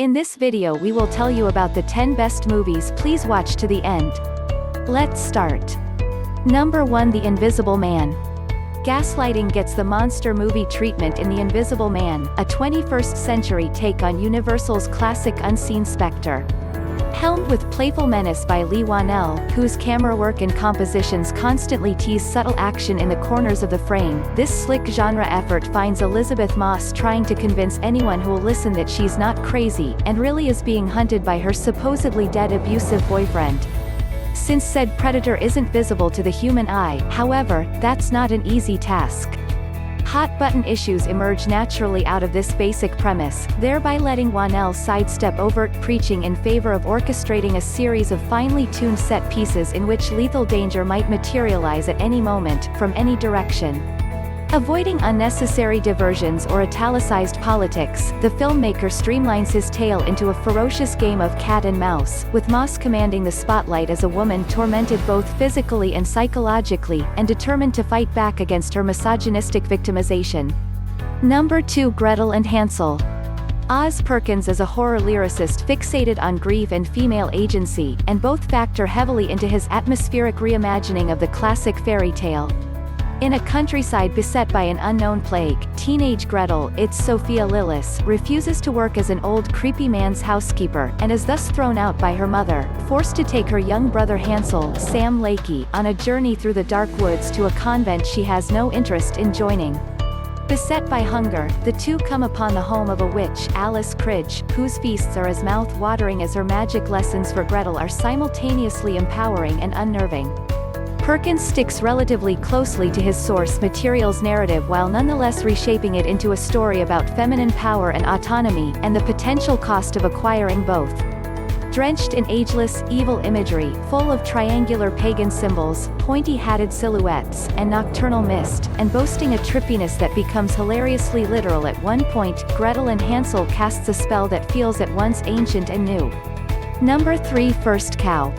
In this video we will tell you about the 10 best movies. Please watch to the end. Let's start. Number 1, The Invisible Man. Gaslighting gets the monster movie treatment in The Invisible Man, a 21st century take on Universal's classic unseen specter. Helmed with playful menace by Leigh Whannell, whose camera work and compositions constantly tease subtle action in the corners of the frame, this slick genre effort finds Elizabeth Moss trying to convince anyone who will listen that she's not crazy, and really is being hunted by her supposedly dead abusive boyfriend. Since said predator isn't visible to the human eye, however, that's not an easy task. Hot-button issues emerge naturally out of this basic premise, thereby letting Whannell sidestep overt preaching in favor of orchestrating a series of finely tuned set pieces in which lethal danger might materialize at any moment, from any direction. Avoiding unnecessary diversions or italicized politics, the filmmaker streamlines his tale into a ferocious game of cat and mouse, with Moss commanding the spotlight as a woman tormented both physically and psychologically, and determined to fight back against her misogynistic victimization. Number 2, Gretel and Hansel. Oz Perkins is a horror lyricist fixated on grief and female agency, and both factor heavily into his atmospheric reimagining of the classic fairy tale. In a countryside beset by an unknown plague, teenage Gretel, it's Sophia Lillis, refuses to work as an old creepy man's housekeeper, and is thus thrown out by her mother, forced to take her young brother Hansel, Sam Lakey, on a journey through the dark woods to a convent she has no interest in joining. Beset by hunger, the two come upon the home of a witch, Alice Cridge, whose feasts are as mouth-watering as her magic lessons for Gretel are simultaneously empowering and unnerving. Perkins sticks relatively closely to his source material's narrative while nonetheless reshaping it into a story about feminine power and autonomy, and the potential cost of acquiring both. Drenched in ageless, evil imagery, full of triangular pagan symbols, pointy-hatted silhouettes, and nocturnal mist, and boasting a trippiness that becomes hilariously literal at one point, Gretel and Hansel casts a spell that feels at once ancient and new. Number 3, First Cow.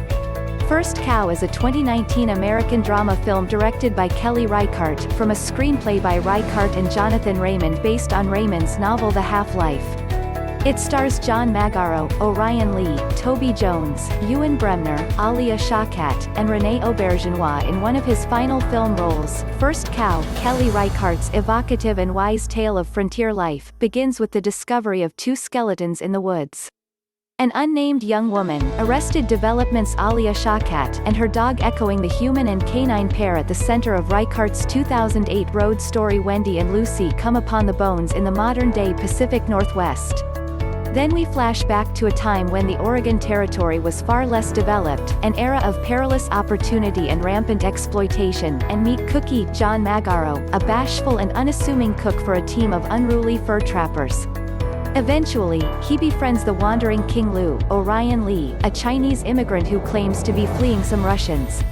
First Cow is a 2019 American drama film directed by Kelly Reichardt, from a screenplay by Reichardt and Jonathan Raymond based on Raymond's novel The Half-Life. It stars John Magaro, Orion Lee, Toby Jones, Ewan Bremner, Alia Shawkat, and Renee Auberjonois in one of his final film roles. First Cow, Kelly Reichardt's evocative and wise tale of frontier life, begins with the discovery of two skeletons in the woods. An unnamed young woman, Arrested Development's Alia Shawkat, and her dog echoing the human and canine pair at the center of Reichardt's 2008 road story Wendy and Lucy come upon the bones in the modern-day Pacific Northwest. Then we flash back to a time when the Oregon Territory was far less developed, an era of perilous opportunity and rampant exploitation, and meet Cookie, John Magaro, a bashful and unassuming cook for a team of unruly fur trappers. Eventually, he befriends the wandering King Lu, Orion Lee, a Chinese immigrant who claims to be fleeing some Russians.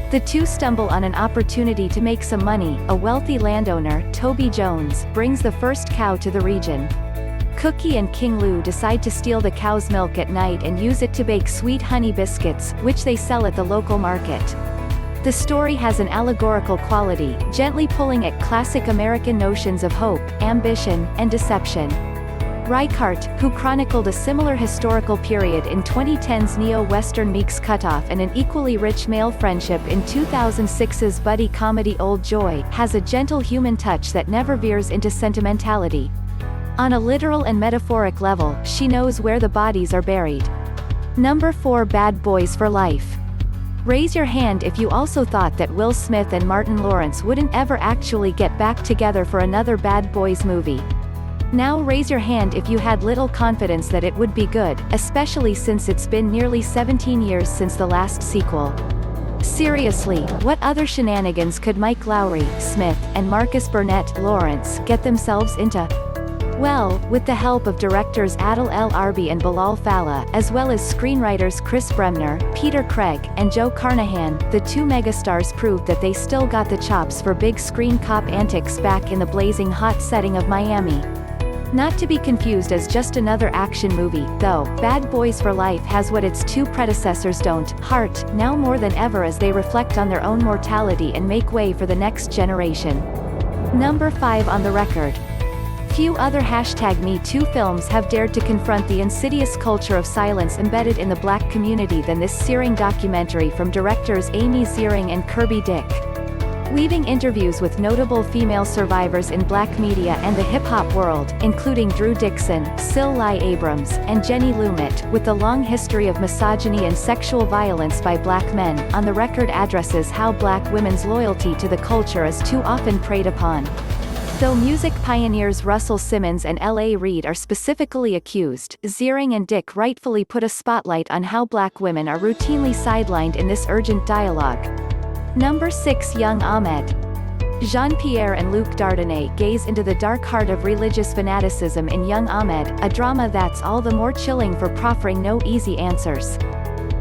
The two stumble on an opportunity to make some money. A wealthy landowner, Toby Jones, brings the first cow to the region. Cookie and King Lu decide to steal the cow's milk at night and use it to bake sweet honey biscuits, which they sell at the local market. The story has an allegorical quality, gently pulling at classic American notions of hope, ambition, and deception. Reichardt, who chronicled a similar historical period in 2010's neo-Western Meek's Cutoff and an equally rich male friendship in 2006's buddy comedy Old Joy, has a gentle human touch that never veers into sentimentality. On a literal and metaphoric level, she knows where the bodies are buried. Number 4, Bad Boys for Life. Raise your hand if you also thought that Will Smith and Martin Lawrence wouldn't ever actually get back together for another Bad Boys movie. Now raise your hand if you had little confidence that it would be good, especially since it's been nearly 17 years since the last sequel. Seriously, what other shenanigans could Mike Lowry, Smith, and Marcus Burnett, Lawrence, get themselves into? Well, with the help of directors Adil El Arbi and Bilal Fallah, as well as screenwriters Chris Bremner, Peter Craig, and Joe Carnahan, the two megastars proved that they still got the chops for big screen cop antics back in the blazing hot setting of Miami. Not to be confused as just another action movie, though, Bad Boys for Life has what its two predecessors don't: heart, now more than ever as they reflect on their own mortality and make way for the next generation. Number 5 on the record. Few other #MeToo films have dared to confront the insidious culture of silence embedded in the black community than this searing documentary from directors Amy Ziering and Kirby Dick. Weaving interviews with notable female survivors in black media and the hip-hop world, including Drew Dixon, Sil Lai Abrams, and Jenny Lumet, with the long history of misogyny and sexual violence by black men, on the record addresses how black women's loyalty to the culture is too often preyed upon. Though music pioneers Russell Simmons and L.A. Reid are specifically accused, Ziering and Dick rightfully put a spotlight on how black women are routinely sidelined in this urgent dialogue. Number 6. Young Ahmed. Jean-Pierre and Luc Dardenne gaze into the dark heart of religious fanaticism in Young Ahmed, a drama that's all the more chilling for proffering no easy answers.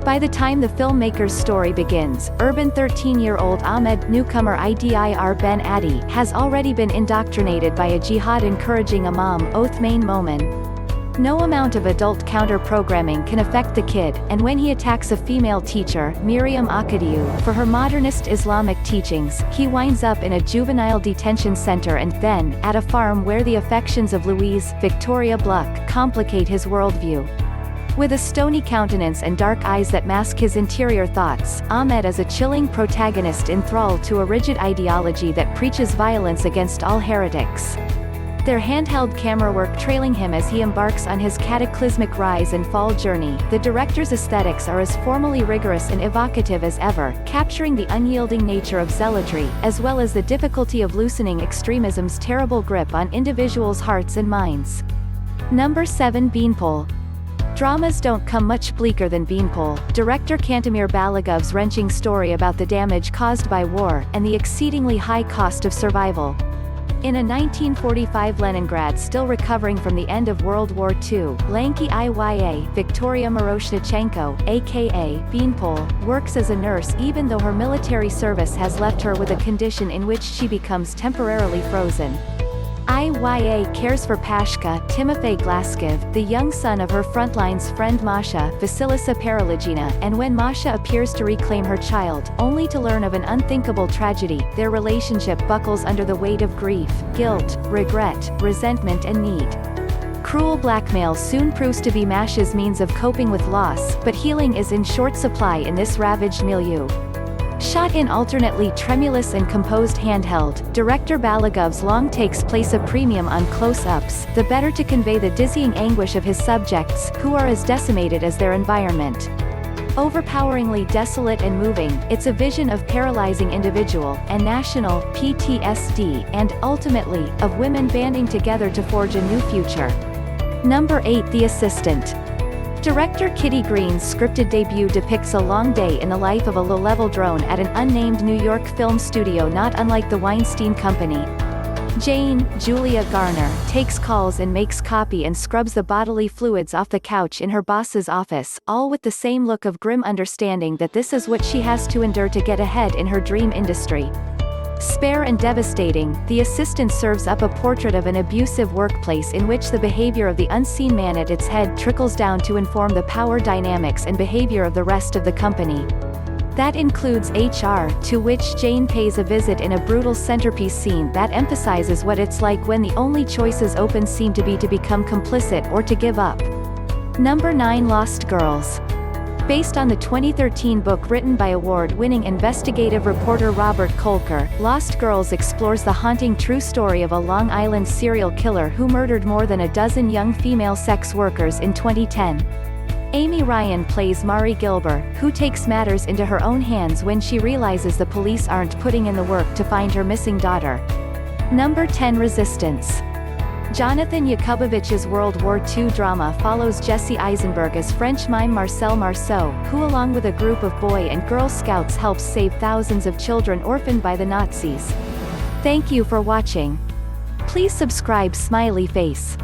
By the time the filmmaker's story begins, urban 13-year-old Ahmed newcomer Idir Ben Adi has already been indoctrinated by a jihad-encouraging imam Othmane Momin. No amount of adult counter-programming can affect the kid, and when he attacks a female teacher, Miriam Akadiu, for her modernist Islamic teachings, he winds up in a juvenile detention center and then, at a farm where the affections of Louise, Victoria Bluck, complicate his worldview. With a stony countenance and dark eyes that mask his interior thoughts, Ahmed is a chilling protagonist enthralled to a rigid ideology that preaches violence against all heretics. Their handheld camera work trailing him as he embarks on his cataclysmic rise and fall journey, the director's aesthetics are as formally rigorous and evocative as ever, capturing the unyielding nature of zealotry, as well as the difficulty of loosening extremism's terrible grip on individuals' hearts and minds. Number 7. Beanpole. Dramas don't come much bleaker than Beanpole, director Cantemir Balagov's wrenching story about the damage caused by war, and the exceedingly high cost of survival. In a 1945 Leningrad still recovering from the end of World War II, lanky Iya Victoria Miroshnichenko, aka Beanpole, works as a nurse even though her military service has left her with a condition in which she becomes temporarily frozen. Iya cares for Pashka, Timofey Glaskiv, the young son of her frontlines friend Masha, Vasilisa Paralygina, and when Masha appears to reclaim her child, only to learn of an unthinkable tragedy, their relationship buckles under the weight of grief, guilt, regret, resentment and need. Cruel blackmail soon proves to be Masha's means of coping with loss, but healing is in short supply in this ravaged milieu. Shot in alternately tremulous and composed handheld, director Balagov's long takes place a premium on close-ups, the better to convey the dizzying anguish of his subjects, who are as decimated as their environment. Overpoweringly desolate and moving, it's a vision of paralyzing individual, and national, PTSD, and, ultimately, of women banding together to forge a new future. Number 8. The Assistant. Director Kitty Green's scripted debut depicts a long day in the life of a low-level drone at an unnamed New York film studio not unlike the Weinstein Company. Jane, Julia Garner, takes calls and makes copy and scrubs the bodily fluids off the couch in her boss's office, all with the same look of grim understanding that this is what she has to endure to get ahead in her dream industry. Spare and devastating, The Assistant serves up a portrait of an abusive workplace in which the behavior of the unseen man at its head trickles down to inform the power dynamics and behavior of the rest of the company. That includes HR, to which Jane pays a visit in a brutal centerpiece scene that emphasizes what it's like when the only choices open seem to be to become complicit or to give up. Number 9. Lost Girls. Based on the 2013 book written by award-winning investigative reporter Robert Kolker, Lost Girls explores the haunting true story of a Long Island serial killer who murdered more than a dozen young female sex workers in 2010. Amy Ryan plays Mari Gilbert, who takes matters into her own hands when she realizes the police aren't putting in the work to find her missing daughter. Number 10. Resistance. Jonathan Yakubovich's World War II drama follows Jesse Eisenberg as French mime Marcel Marceau, who along with a group of Boy and Girl Scouts helps save thousands of children orphaned by the Nazis. Thank you for watching. Please subscribe. Smiley face.